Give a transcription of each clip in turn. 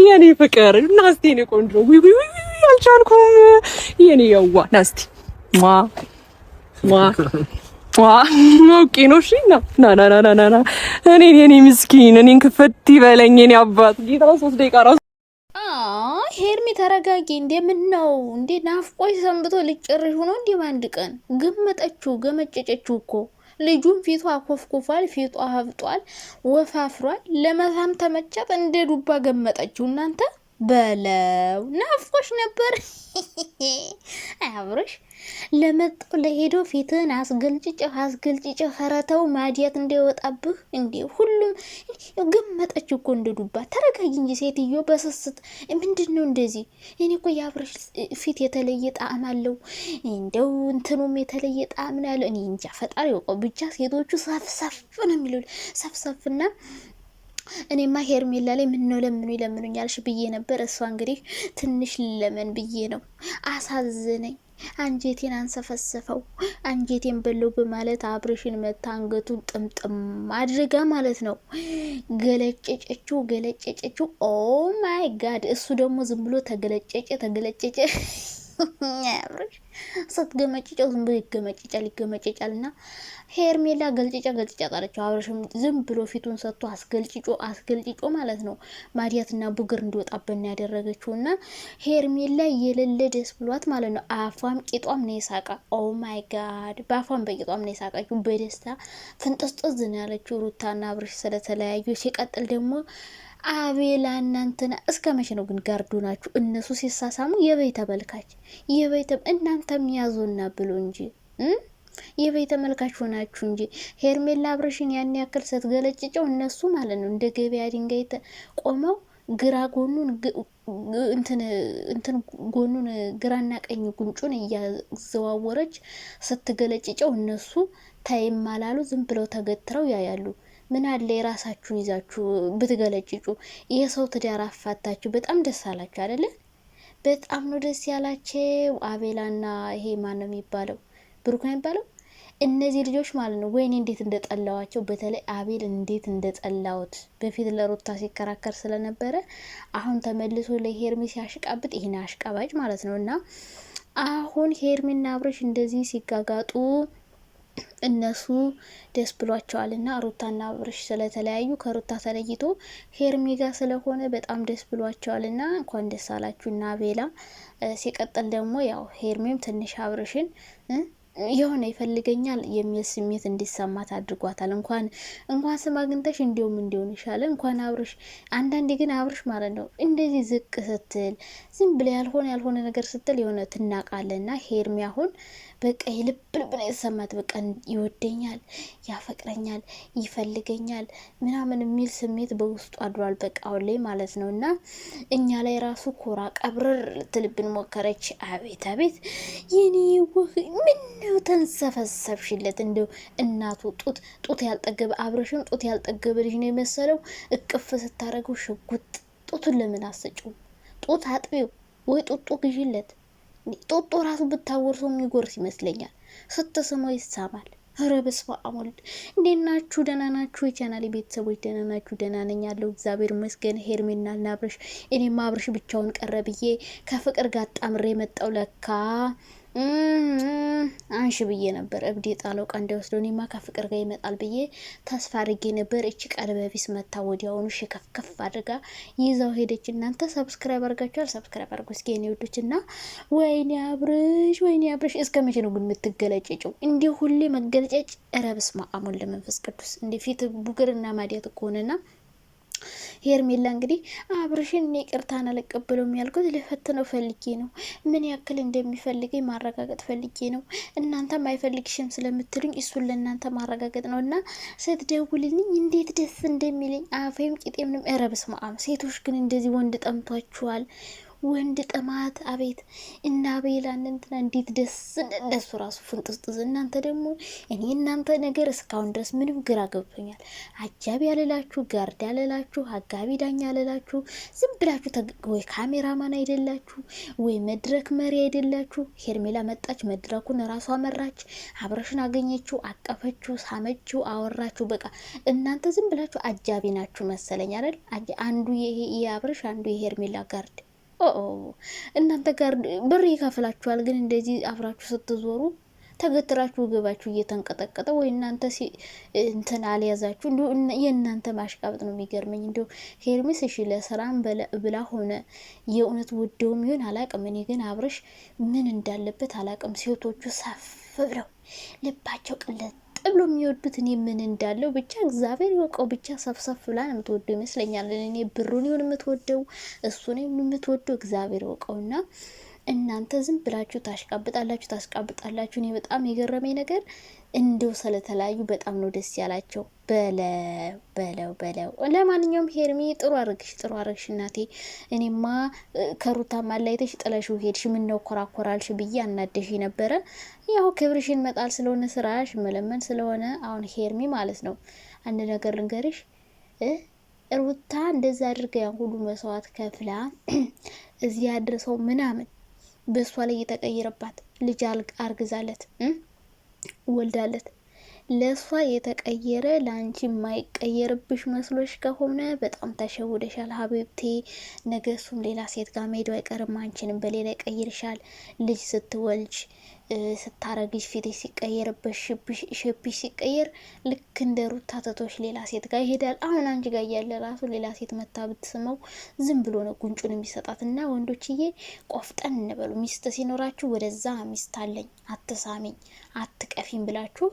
የኔ ፍቅር ናስቲ ነው ቆንጆ ዊ አልቻልኩም የኔ ያዋ ናስቲ ማ ኦኬ ነው እሺ ና እኔ ምስኪን እኔን ክፈት ይበለኝ የኔ አባት ጌታ 3 ደቂቃ ራሱ ሄርሚ ተረጋጊ እንዴ ምን ነው እንዴ ናፍቆሽ ሰንብቶ ልጭርሽ ሆኖ እንዴ ባንድ ቀን ገመጨጨችው እኮ ልጁን ፊቷ አኮፍኩፋል ፊቷ አብጧል ወፋፍሯል ለመሳም ተመቻት እንደ ዱባ ገመጠችው እናንተ በለው ናፍቆሽ ነበር አብሮሽ ለመጣው ለሄዶ ፊትን አስገልጭጭ ኸረተው ማዲያት እንደወጣብህ እንዴ ሁሉም ገመጠች እኮ እንደ ዱባ ተረጋጊ እንጂ ሴትዮ በስስት ምንድነው እንደዚህ እኔ እኮ ያብረሽ ፊት የተለየ ጣዕም አለው እንደው እንትኑም የተለየ ጣዕም ነው ያለው እኔ እንጃ ፈጣሪ ወቀው ብቻ ሴቶቹ ሰፍሰፍ ነው የሚሉት ሰፍሰፍና እኔማ ሄርሜላ ላይ ምን ነው ለምኑኛልሽ ብዬ ነበር እሷ እንግዲህ ትንሽ ለምን ብዬ ነው አሳዘነኝ አንጀቴን አንሰፈሰፈው አንጀቴን በለው በማለት አብርሽን መታ አንገቱን ጥምጥም አድርጋ ማለት ነው ገለጨጨችው ኦ ማይ ጋድ እሱ ደግሞ ዝም ብሎ ተገለጨጨ አብርሽ ስትገመጭጨው ዝም ብሎ ይገመጭጫልና ሄርሜላ ገልጭጫ ጣለችው አብርሽም ዝም ብሎ ፊቱን ሰጥቶ አስገልጭጮ ማለት ነው ማዲያትና ቡግር እንዲወጣበና ያደረገችውና ሄርሜላ የሌለ ደስ ብሏት ማለት ነው አፏም ቂጧም ነው የሳቃ ኦ ማይ ጋድ በአፏም በቂጧም ነው የሳቃችው በደስታ ፍንጥስጥዝ ነው ያለችው ሩታና አብርሽ ስለተለያዩ ሲቀጥል ደግሞ አቤላ እናንተና እስከ መቼ ነው ግን ጋርዱ ናችሁ እነሱ ሲሳሳሙ የበይ ተመልካች እናንተም ያዙና ብሎ እንጂ የበይ ተመልካች ሆናችሁ እንጂ ሄርሜላ አብርሽን ያን ያክል ስትገለጭጨው እነሱ ማለት ነው እንደ ገበያ ድንጋይ ቆመው ግራ ጎኑን እንትን ጎኑን ግራና ቀኝ ጉንጩን እያዘዋወረች ስትገለጭጨው እነሱ ታይማላሉ ዝም ብለው ተገትረው ያያሉ ምን አለ የራሳችሁን ይዛችሁ ብትገለጭጩ የሰው ትዳር አፋታችሁ በጣም ደስ አላችሁ አይደለ በጣም ነው ደስ ያላችሁ አቤላና ይሄ ማን ነው የሚባለው ብሩክ ነው የሚባለው እነዚህ ልጆች ማለት ነው ወይኔ እንዴት እንደጠላዋቸው በተለይ አቤል እንዴት እንደጠላውት በፊት ለሩታ ሲከራከር ስለነበረ አሁን ተመልሶ ለሄርሚ ሲያሽቃብጥ ይሄን አሽቃባጭ ማለት ነውና አሁን ሄርሚና አብርሽ እንደዚህ ሲጋጋጡ እነሱ ደስ ብሏቸዋልና ሩታና አብርሽ ስለተለያዩ ከሩታ ተለይቶ ሄርሚ ጋር ስለሆነ በጣም ደስ ብሏቸዋልና እንኳን ደስ አላችሁና አቤላ ሲቀጥል ደግሞ ያው ሄርሚም ትንሽ አብርሽን የሆነ ይፈልገኛል የሚል ስሜት እንዲሰማት አድርጓታል እንኳን ስም አግኝተሽ እንዲሆን ይሻለ እንኳን አብርሽ አንዳንዴ ግን አብርሽ ማለት ነው እንደዚህ ዝቅ ስትል ዝም ብለ ያልሆነ ነገር ስትል የሆነ ትናቃለና ሄርሚ አሁን በቃ ልብ ነው የተሰማት በቃ ይወደኛል ያፈቅረኛል ይፈልገኛል ምናምን የሚል ስሜት በውስጡ አድሯል በቃ ላይ ማለት ነውና እኛ ላይ ራሱ ኮራ ቀብረር ልትልብን ሞከረች አቤት የኔ ምን ነው ተንሰፈሰብሽለት እንደው እናቱ ጡት ያልጠገበ አብርሽም ጡት ያልጠገበ ልጅ ነው የመሰለው እቅፍ ስታረገው ሽጉጥ ጡቱን ለምን አሰጪው ጡት አጥቢው ወይ ጡጡ ግዢለት ጡጡ ራሱ ብታወርሰው የሚጎርስ ይመስለኛል ስትስመው ይሳማል ኧረ በስመ አብ ወልድ እንዴት ናችሁ ደህና ናችሁ የቻናሌ ቤተሰቦች ደህና ናችሁ ደህና ነኝ ያለው እግዚአብሔር ይመስገን ሄርሜላና አብርሽ እኔማ አብርሽ ብቻውን ቀረ ብዬ ከፍቅር ጋር ጣምሬ መጣው ለካ አንሽ ብዬ ነበር እብዴ ጣለው ቀን እንደወስደው እኔማ ከፍቅር ጋር ይመጣል ብዬ ተስፋ አድርጌ ነበር እቺ ቀለበቢስ መታ ወዲያውኑ ከፍ አድርጋ ይዛው ሄደች እናንተ ሰብስክራይብ አድርጋችኋል ሰብስክራይብ አድርጉ እስኪ እኔ ወዶችና ወይኔ አብርሽ እስከ መቼ ነው ግን የምትገለጨጨው እንዴ ሁሌ መገለጨጭ ረብስ ማአሙን ለመንፈስ ቅዱስ እንዴ ፊት ቡግርና ማዲያት ኮነና ሄርሜላ እንግዲህ አብርሽን ይቅርታና ለቀበለው ያልኩት ለፈተነው ፈልጌ ነው ምን ያክል እንደሚፈልገኝ ማረጋገጥ ፈልጌ ነው እናንተም አይፈልግሽም ስለምትሉኝ እሱን ለእናንተ ማረጋገጥ ነውና ስትደውልልኝ እንዴት ደስ እንደሚለኝ አፌም ቂጤም ነው ረብስ ማአም ሴቶች ግን እንደዚህ ወንድ ጠምቷችኋል ወንድ ጥማት አቤት እና ቤላን እንትና እንዴት ደስ እንደሱ ራሱ ፍንጥስጥዝ። እናንተ ደግሞ እኔ እናንተ ነገር እስካሁን ድረስ ምንም ግራ ገብቶኛል። አጃቢ ያለላችሁ፣ ጋርድ ያለላችሁ፣ አጋቢ ዳኛ ያለላችሁ ዝም ብላችሁ ወይ ካሜራማን አይደላችሁ ወይ መድረክ መሪ አይደላችሁ። ሄርሜላ መጣች፣ መድረኩን ራሷ መራች፣ አብረሽን አገኘችው፣ አቀፈችው፣ ሳመችው፣ አወራችሁ። በቃ እናንተ ዝም ብላችሁ አጃቢ ናችሁ መሰለኝ አይደል? አንዱ የአብረሽ አንዱ የሄርሜላ ጋርድ። እናንተ ጋርድ ብር ይከፍላችኋል፣ ግን እንደዚህ አብራችሁ ስትዞሩ ተገትራችሁ ገባችሁ እየተንቀጠቀጠ ወይ እናንተ እንትን አልያዛችሁ። እንዲሁ የእናንተ ማሽቃበጥ ነው የሚገርመኝ። እንዲሁ ሄርሜስ እሺ ለስራም ብላ ሆነ የእውነት ወደውም ይሆን አላቅም። እኔ ግን አብረሽ ምን እንዳለበት አላቅም። ሴቶቹ ሰፍ ብለው ልባቸው ቅለት ብሎ የሚወዱት እኔ ምን እንዳለው ብቻ እግዚአብሔር ይወቀው። ብቻ ሰፍሰፍ ብላ ነው የምትወደው ይመስለኛል። እኔ ብሩን ይሁን የምትወደው እሱን የምትወደው እግዚአብሔር ይወቀውና እናንተ ዝም ብላችሁ ታሽቃብጣላችሁ። እኔ በጣም የገረመኝ ነገር እንደው ስለተለያዩ በጣም ነው ደስ ያላቸው። በለው። ለማንኛውም ሄርሚ ጥሩ አረግሽ እናቴ። እኔማ ከሩታ ማላይተሽ ጥለሽው ሄድሽ፣ ምን ነው ኮራኮራልሽ ብዬ አናደሽ ነበረ። ያው ክብርሽን መጣል ስለሆነ ስራሽ መለመን ስለሆነ አሁን ሄርሚ ማለት ነው አንድ ነገር ልንገርሽ። ሩታ እንደዛ አድርጋ ያን ሁሉ መስዋዕት ከፍላ እዚህ ያድርሰው ምናምን በሷ ላይ የተቀየረባት ልጅ አርግዛለት ወልዳለት ለሷ የተቀየረ ለአንቺ የማይቀየርብሽ መስሎሽ ከሆነ በጣም ተሸውደሻል ሀቢብቴ። ነገ እሱም ሌላ ሴት ጋር መሄዱ አይቀርም፣ አንቺንም በሌላ ይቀይርሻል። ልጅ ስትወልጅ ስታረግሽ ፊትሽ ሲቀየርብሽ ሸብሽ ሲቀየር ልክ እንደ ሩታ ተቶሽ ሌላ ሴት ጋር ይሄዳል። አሁን አንቺ ጋር ያለ ራሱ ሌላ ሴት መታ ብትስመው ዝም ብሎ ነው ጉንጩን የሚሰጣት። እና ወንዶችዬ ቆፍጠን እንበሉ። ሚስት ሲኖራችሁ ወደዛ ሚስት አለኝ አትሳሚኝ አትቀፊም ብላችሁ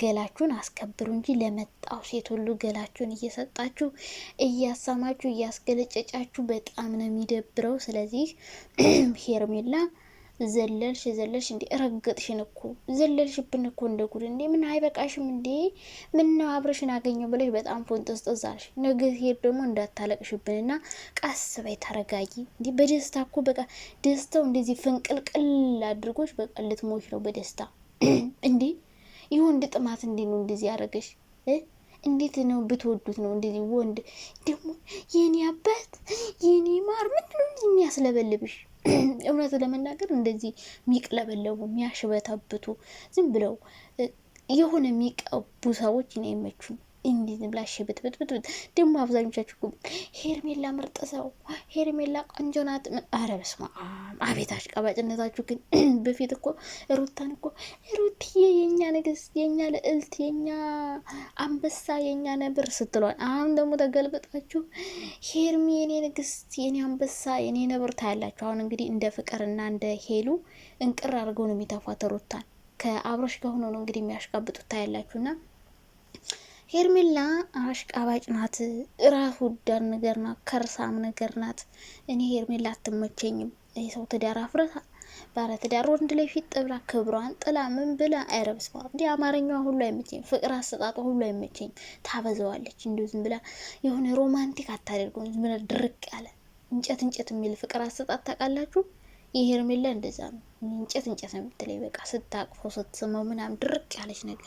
ገላችሁን አስከብሩ እንጂ ለመጣው ሴት ሁሉ ገላችሁን እየሰጣችሁ እያሳማችሁ እያስገለጨጫችሁ በጣም ነው የሚደብረው። ስለዚህ ሄርሜላ ዘለልሽ እንዴ? ረገጥሽን እኮ ዘለልሽብን እኮ እንደ ጉድ እንዴ! ምን አይበቃሽም እንዴ? ምን ነው አብረሽን አገኘው ብለሽ በጣም ፎንጥስጥዛሽ። ነገ ሄድ ደግሞ እንዳታለቅሽብንና ቀስ በይ ተረጋጊ። እንዴ በደስታ እኮ በቃ ደስታው እንደዚህ ፍንቅልቅል አድርጎሽ በቃ ልትሞች ነው በደስታ እንዴ! የወንድ ጥማት እንዴ ነው እንደዚህ ያደረገሽ? እንዴት ነው ብትወዱት ነው እንደዚህ ወንድ ደግሞ የኔ አባት የኔ ማር ምንድነው የሚያስለበልብሽ? እውነት ለመናገር እንደዚህ የሚቅለበለቡ የሚያሽበታብቱ ዝም ብለው የሆነ የሚቀቡ ሰዎች ነው የመቹኝ። እንዴ ብላሽ ብትብት ደግሞ አብዛኞቻችሁ ሄርሜላ ምርጥ ሰው፣ ሄርሜላ ቆንጆ ናት። ኧረ በስመ አብ አቤት አሽቃባጭነታችሁ ግን። በፊት እኮ ሩታን እኮ ሩትዬ የኛ ንግስት፣ የኛ ልዕልት፣ የኛ አንበሳ፣ የኛ ነብር ስትሏል። አሁን ደግሞ ተገልብጣችሁ ሄርሚ የኔ ንግስት፣ የኔ አንበሳ፣ የኔ ነብር ታያላችሁ። አሁን እንግዲህ እንደ ፍቅርና እንደ ሄሉ እንቅር አድርገው ነው የሚተፏት ሩታን። ከአብረሽ ጋር ሆኖ ነው እንግዲህ የሚያሽቃብጡት ታያላችሁና ሄርሜላ አሽቃባጭ ናት፣ ራስ ወዳድ ነገር ናት፣ ከርሳም ነገር ናት። እኔ ሄርሜላ አትመቸኝም። የሰው ትዳር አፍረታ ባለ ትዳር ወንድ ላይ ፊት ጥብላ ክብሯን ጥላ ምን ብላ አይረብስ ማለት እንዲ አማርኛዋ ሁሉ አይመቸኝ፣ ፍቅር አሰጣጧ ሁሉ አይመቸኝ። ታበዛዋለች። እንዲሁ ዝም ብላ የሆነ ሮማንቲክ አታደርገውም። ዝም ብላ ድርቅ ያለ እንጨት የሚል ፍቅር አሰጣጥ ታውቃላችሁ። የሄርሜላ እንደዛ ነው። እንጨት ነው የምትለኝ። በቃ ስታቅፎ ስትስመው ምናምን ድርቅ ያለች ነገር